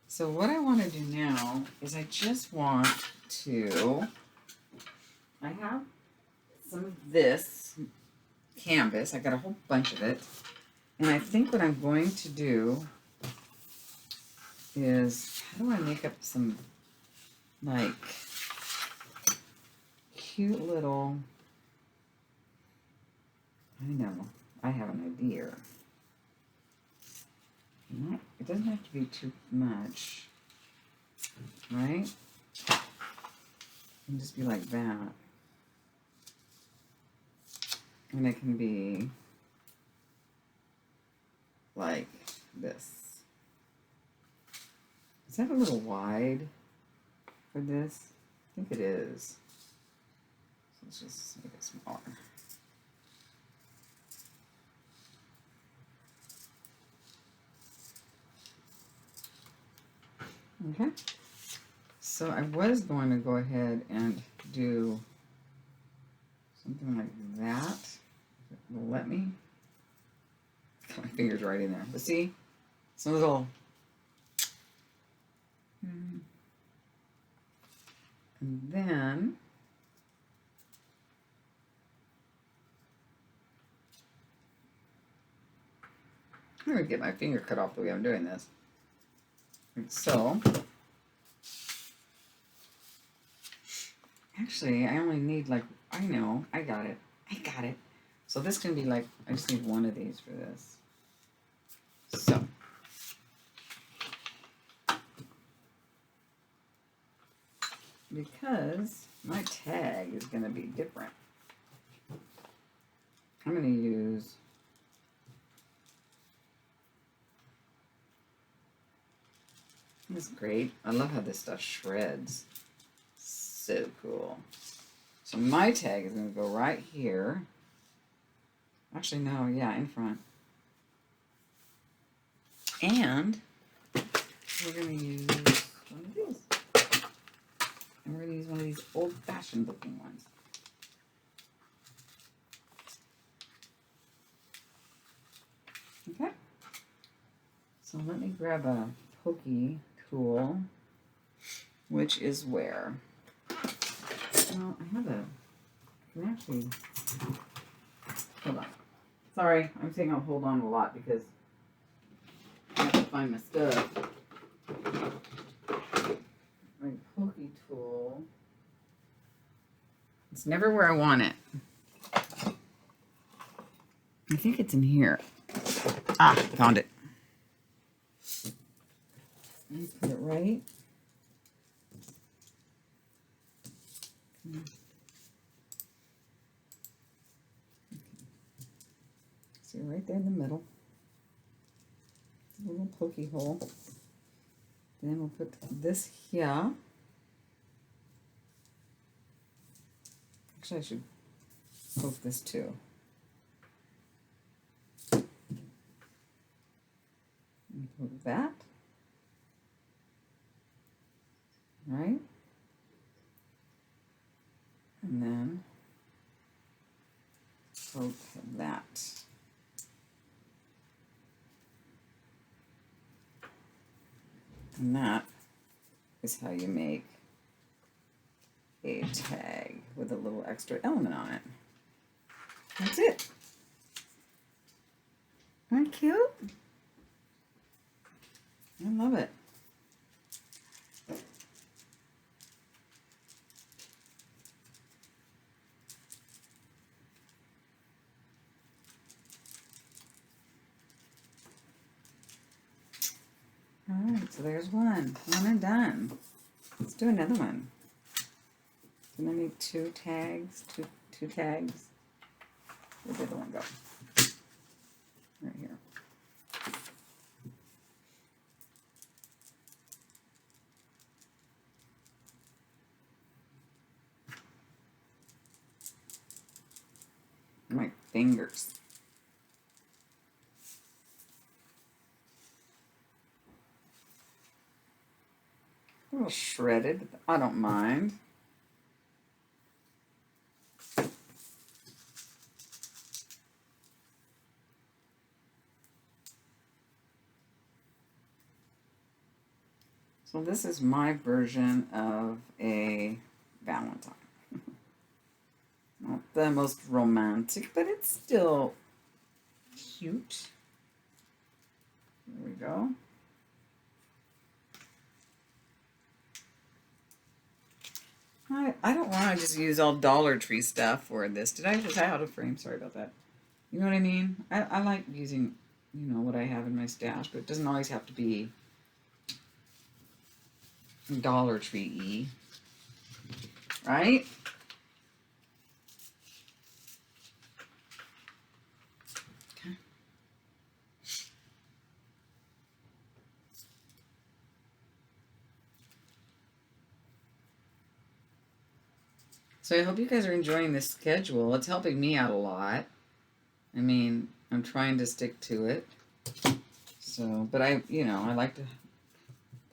So what I want to do now is I just want to, I have some of this canvas. I got a whole bunch of it. And I think what I'm going to do is, how do I make up some like cute little, I know, I have an idea. It doesn't have to be too much, right? It can just be like that. And it can be like this. Is that a little wide for this? I think it is. So let's just make it smaller. Okay, so I was going to go ahead and do something like that. It will let me. Got my fingers right in there. But see, some little. And then I'm going to get my finger cut off the way I'm doing this. Like so. Actually, I only need like, I know, I got it. So this can be like, I just need one of these for this. So. Because my tag is going to be different. I'm going to use this is great. I love how this stuff shreds. So cool. So my tag is going to go right here. Actually, no, yeah, in front. And we're going to use one of these. And we're going to use one of these old-fashioned looking ones. Okay. So let me grab a pokey tool, which is where? Well, I have a, I can actually, hold on. Sorry, I'm saying I'll hold on a lot because I have to find my stuff. My pokey tool. It's never where I want it. I think it's in here. Ah, found it. Let's put it right. See, right there in the middle. A little pokey hole. Then we'll put this here. Actually, I should poke this too. And poke that. Right? And then poke that. And that is how you make a tag with a little extra element on it. That's it. Aren't cute? I love it. All right, so there's one and done. Let's do another one. So I need two tags, two tags. Where did the other one go? Right here. My fingers. A little shredded, but I don't mind. So this is my version of a Valentine. Not the most romantic, but it's still cute. There we go. I don't want to just use all Dollar Tree stuff for this. Did I just out of frame? Sorry about that. You know what I mean? I like using, you know, what I have in my stash, but it doesn't always have to be Dollar Tree-y, right? Okay. So I hope you guys are enjoying this schedule. It's helping me out a lot. I mean, I'm trying to stick to it. So, but I like to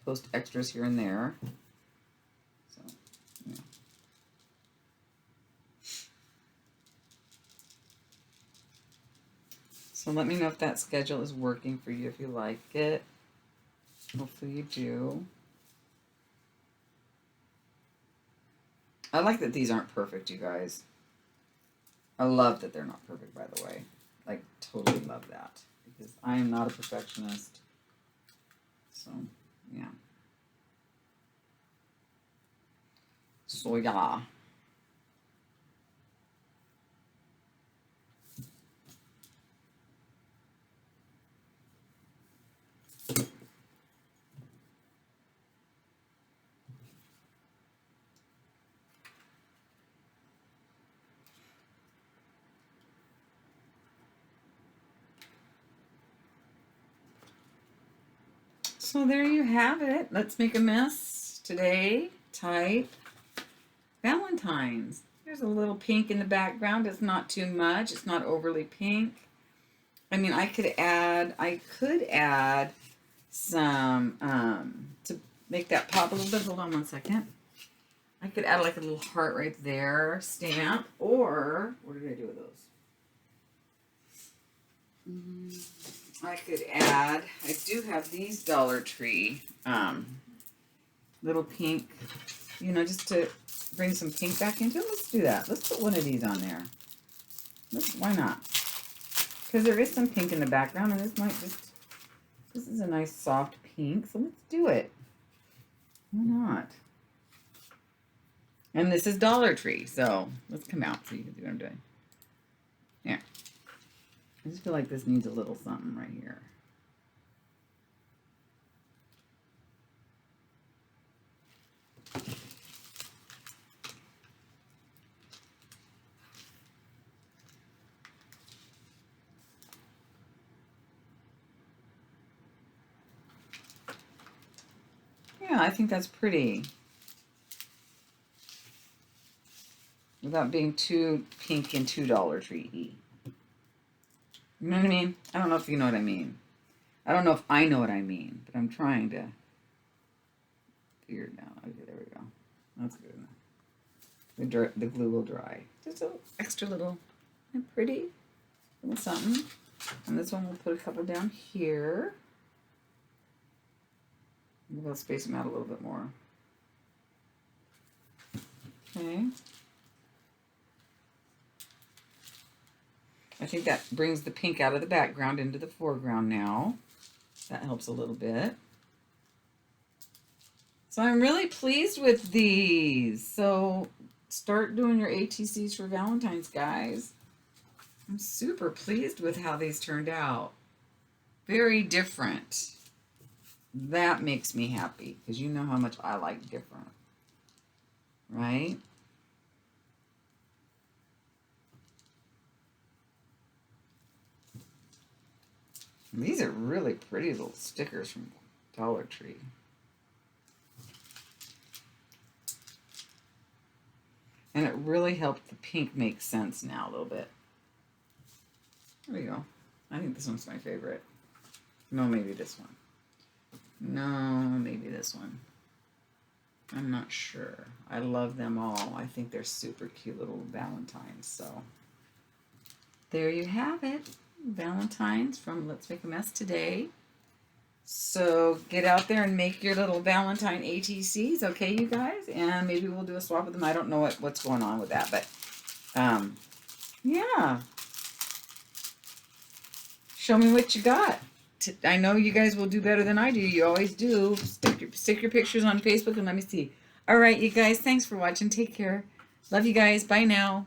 post extras here and there. So, yeah. So let me know if that schedule is working for you, if you like it. Hopefully you do. I like that these aren't perfect, you guys. I love that they're not perfect, by the way. Like, totally love that. Because I am not a perfectionist. So, yeah. So, yeah. So there you have it. Let's make a mess today. Type Valentines. There's a little pink in the background. It's not too much. It's not overly pink. I mean, I could add some to make that pop a little bit. Hold on one second. I could add like a little heart right there, stamp, or what did I do with those? I could add, I do have these Dollar Tree little pink, you know, just to bring some pink back into it. Let's do that. Let's put one of these on there. Why not? Because there is some pink in the background, and this is a nice soft pink, so let's do it. Why not? And this is Dollar Tree, so let's come out so you can see what I'm doing. Yeah. I just feel like this needs a little something right here. Yeah, I think that's pretty. Without being too pink and too Dollar Tree-y. You know what I mean? I don't know if you know what I mean. I don't know if I know what I mean, but I'm trying to figure it out. Okay, there we go. That's good enough. The glue will dry. Just a extra little and pretty little something. And this one we'll put a couple down here. We'll space them out a little bit more. Okay. I think that brings the pink out of the background into the foreground now. That helps a little bit. So I'm really pleased with these. So start doing your ATCs for Valentine's, guys. I'm super pleased with how these turned out. Very different. That makes me happy because you know how much I like different. Right? These are really pretty little stickers from Dollar Tree. And it really helped the pink make sense now a little bit. There we go. I think this one's my favorite. No, maybe this one. No, maybe this one. I'm not sure. I love them all. I think they're super cute little Valentines. So there you have it. Valentines from Let's Make a Mess today. So get out there and make your little Valentine ATCs, okay, you guys? And maybe we'll do a swap with them. I don't know what's going on with that, but yeah. Show me what you got. I know you guys will do better than I do. You always do. Stick your pictures on Facebook and let me see. All right, you guys. Thanks for watching. Take care. Love you guys. Bye now.